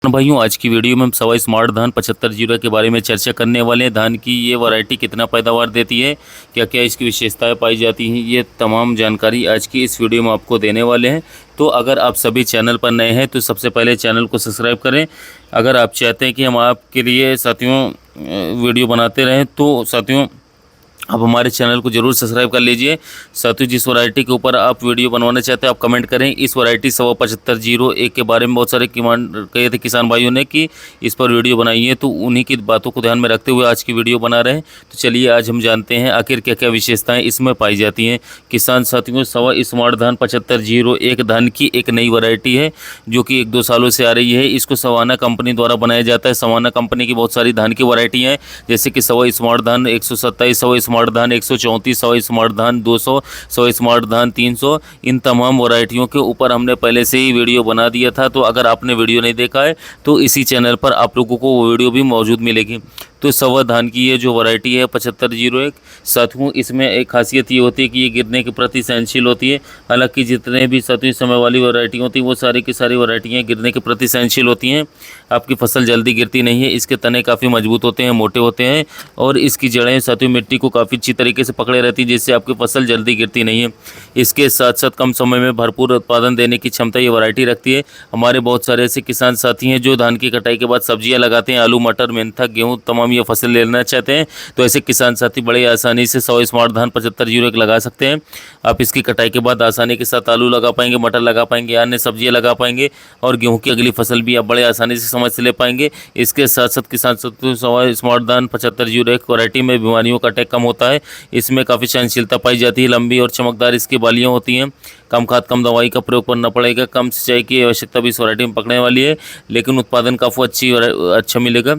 भाइयों, आज की वीडियो में हम सवा स्मार्ट धान 75 के बारे में चर्चा करने वाले हैं। धान की ये वैरायटी कितना पैदावार देती है, क्या क्या इसकी विशेषताएं पाई जाती हैं, ये तमाम जानकारी आज की इस वीडियो में आपको देने वाले हैं। तो अगर आप सभी चैनल पर नए हैं तो सबसे पहले चैनल को सब्सक्राइब करें। अगर आप चाहते हैं कि हम आपके लिए साथियों वीडियो बनाते रहें तो साथियों आप हमारे चैनल को जरूर सब्सक्राइब कर लीजिए। साथियों, जिस वैरायटी के ऊपर आप वीडियो बनवाना चाहते हैं आप कमेंट करें। इस वैरायटी सवा 7501 के बारे में बहुत सारे कहे थे किसान भाइयों ने कि इस पर वीडियो बनाइए, तो उन्हीं की बातों को ध्यान में रखते हुए आज की वीडियो बना रहे हैं। तो चलिए आज हम जानते हैं आखिर क्या क्या विशेषताएँ इसमें पाई जाती हैं। किसान साथियों, सवा स्मार्ट धान 7501 धान की एक नई वैरायटी है जो कि 1-2 सालों से आ रही है। इसको सवाना कंपनी द्वारा बनाया जाता है। सवाना कंपनी की बहुत सारी धान की वैरायटियाँ हैं, जैसे कि सवा स्मार्ट धान 127, सवा स्मार्ट धान 134, सवा स्मार्ट धान 200, सवा स्मार्ट धान 300। इन तमाम वैरायटियों के ऊपर हमने पहले से ही वीडियो बना दिया था, तो अगर आपने वीडियो नहीं देखा है तो इसी चैनल पर आप लोगों को वो वीडियो भी मौजूद मिलेगी। तो सवा धान की ये जो वैरायटी है 7501, साथियों इसमें एक खासियत ये होती है कि ये गिरने के प्रति सहनशील होती है। हालांकि जितने भी साथियों समय वाली वैरायटी होती है वो सारी की सारी वैरायटियाँ गिरने के प्रति सहनशील होती हैं। आपकी फसल जल्दी गिरती नहीं है। इसके तने काफ़ी मजबूत होते हैं, मोटे होते हैं, और इसकी जड़ें साथियों मिट्टी को काफ़ी अच्छी तरीके से पकड़े रहती है, जिससे आपकी फसल जल्दी गिरती नहीं है। इसके साथ साथ कम समय में भरपूर उत्पादन देने की क्षमता ये वैरायटी रखती है। हमारे बहुत सारे ऐसे किसान साथी हैं जो धान की कटाई के बाद सब्जियां लगाते हैं, आलू, मटर, मेंथा, गेहूँ तमाम ये फसल लेना चाहते हैं। तो ऐसे किसान साथी बड़े आसानी से सवा स्मार्ट धान 7501 लगा सकते हैं। आप इसकी कटाई के बाद आसानी के साथ आलू लगा पाएंगे, मटर लगा पाएंगे, अन्य सब्जियां लगा पाएंगे, और गेहूं की अगली फसल भी आप बड़े आसानी से समय से ले पाएंगे। इसके साथ साथ किसान साथियों, सवा स्मार्ट धान 7501 वैरायटी में बीमारियों का अटैक कम होता है। इसमें काफ़ी सहनशीलता पाई जाती है। लंबी और चमकदार इसकी बालियाँ होती हैं। कम खाद कम दवाई का प्रयोग करना पड़ेगा। कम सिंचाई की आवश्यकता भी इस वैरायटी में पकड़ने वाली है, लेकिन उत्पादन काफ़ी अच्छा मिलेगा।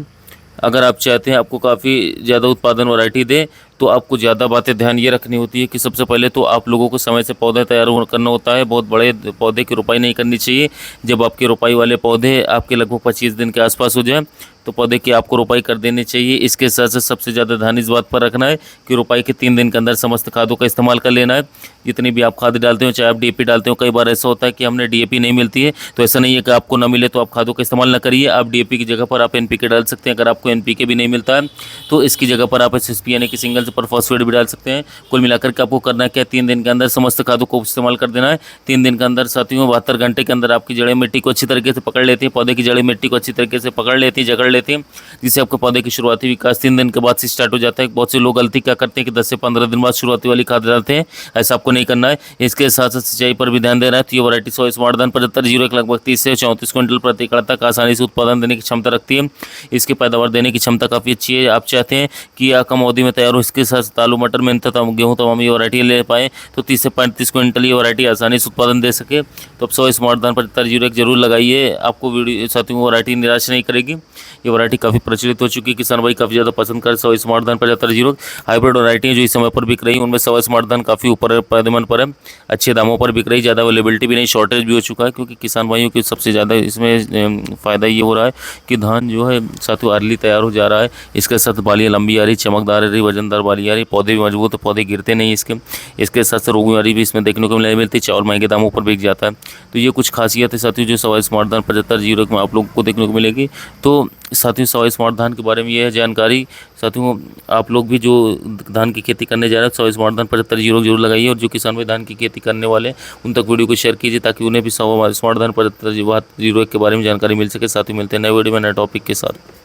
अगर आप चाहते हैं आपको काफ़ी ज़्यादा उत्पादन वैरायटी दे तो आपको ज़्यादा बातें ध्यान ये रखनी होती है कि सबसे पहले तो आप लोगों को समय से पौधे तैयार करना होता है। बहुत बड़े पौधे की रोपाई नहीं करनी चाहिए। जब आपके रोपाई वाले पौधे आपके लगभग 25 दिन के आसपास हो जाए तो पौधे की आपको रोपाई कर देनी चाहिए। इसके साथ साथ सबसे ज़्यादा ध्यान इस बात पर रखना है कि रोपाई के 3 दिन के अंदर समस्त खादों का इस्तेमाल कर लेना है। जितनी भी आप खाद डालते हो, चाहे आप डीएपी डालते हो, कई बार ऐसा होता है कि हमने डीएपी नहीं मिलती है, तो ऐसा नहीं है कि आपको ना मिले तो आप खादों का इस्तेमाल ना करिए। आप डीएपी की जगह पर आप एनपीके डाल सकते हैं। अगर आपको एनपीके भी नहीं मिलता है तो इसकी जगह पर आप एसएसपी यानी कि सिंगल सुपर फॉस्फेट भी डाल सकते हैं। कुल मिलाकर के आपको करना है क्या, 3 दिन के अंदर समस्त खादों को इस्तेमाल कर देना है। 3 दिन के अंदर साथियों 72 घंटे के अंदर आपकी जड़ें मिट्टी को अच्छी तरीके से पकड़ लेती हैं। पौधे की जड़ें मिट्टी को अच्छी तरीके से पकड़ लेती हैं, जकड़ लेती हैं, जिससे आपके पौधे की शुरुआती विकास 3 दिन के बाद से स्टार्ट हो जाता है। बहुत से लोग गलती क्या करते हैं कि 10 से 15 दिन बाद शुरुआती वाली खाद डालते हैं। ऐसा आपको नहीं करना है। इसके साथ साथ सिंचाई पर भी ध्यान देना है। तो ये वैरायटी सवा स्मार्ट धान 7501 लगभग 30 से 34 क्विंटल प्रति एकड़ तक आसानी से उत्पादन देने की क्षमता रखती है। इसकी पैदावार देने की क्षमता काफ़ी अच्छी है। आप चाहते हैं कि यह कम अवधि में तैयार हो, इसके साथ आलू, मटर, मेंथा, गेहूँ तमाम ये वैरायटी ले पाएँ तो 30 से 35 क्विंटल ये वैरायटी आसानी से उत्पादन दे सके। तो अब सवा स्मार्ट धान 7501 जरूर लगाइए। आपको वीडियो साथियों वैरायटी निराश नहीं करेगी। ये वैरायटी काफ़ी प्रचलित हो चुकी है। किसान भाई काफ़ी ज़्यादा पसंद कर सवा स्मार्ट धान 7501 हाइब्रिड वैरायटी जो इस समय पर बिक रही है, उनमें सवा स्मार्ट धान काफ़ी ऊपर पैदावार पर है, अच्छे दामों पर बिक रही है। ज़्यादा अवेलेबिलिटी भी नहीं, शॉर्टेज भी हो चुका है, क्योंकि किसान भाइयों की सबसे ज़्यादा इसमें फ़ायदा ये हो रहा है कि धान जो है साथियों अर्ली तैयार हो जा रहा है। इसके साथ बालियाँ लंबी आ रही, चमकदार आ रही, वजनदार बालियाँ आ रही, पौधे भी मजबूत, पौधे गिरते नहीं इसके साथ साथ रोग बीमारी भी इसमें देखने को नहीं मिलती। चावल महंगे दामों पर बिक जाता है। तो ये कुछ खासियत है साथियों जो सवा स्मार्ट धान 7501 में आप लोगों को देखने को मिलेगी। तो साथियों सवा स्मार्ट धान के बारे में ये है जानकारी। साथियों आप लोग भी जो धान की खेती करने जा रहे हैं सवा स्मार्ट धान 7501 जरूर लगाइए, और जो किसान भाई धान की खेती करने वाले हैं उन तक वीडियो को शेयर कीजिए ताकि उन्हें भी सवा स्मार्ट धान 7501 के बारे में जानकारी मिल सके। साथ ही मिलते हैं नए वीडियो में नए टॉपिक के साथ।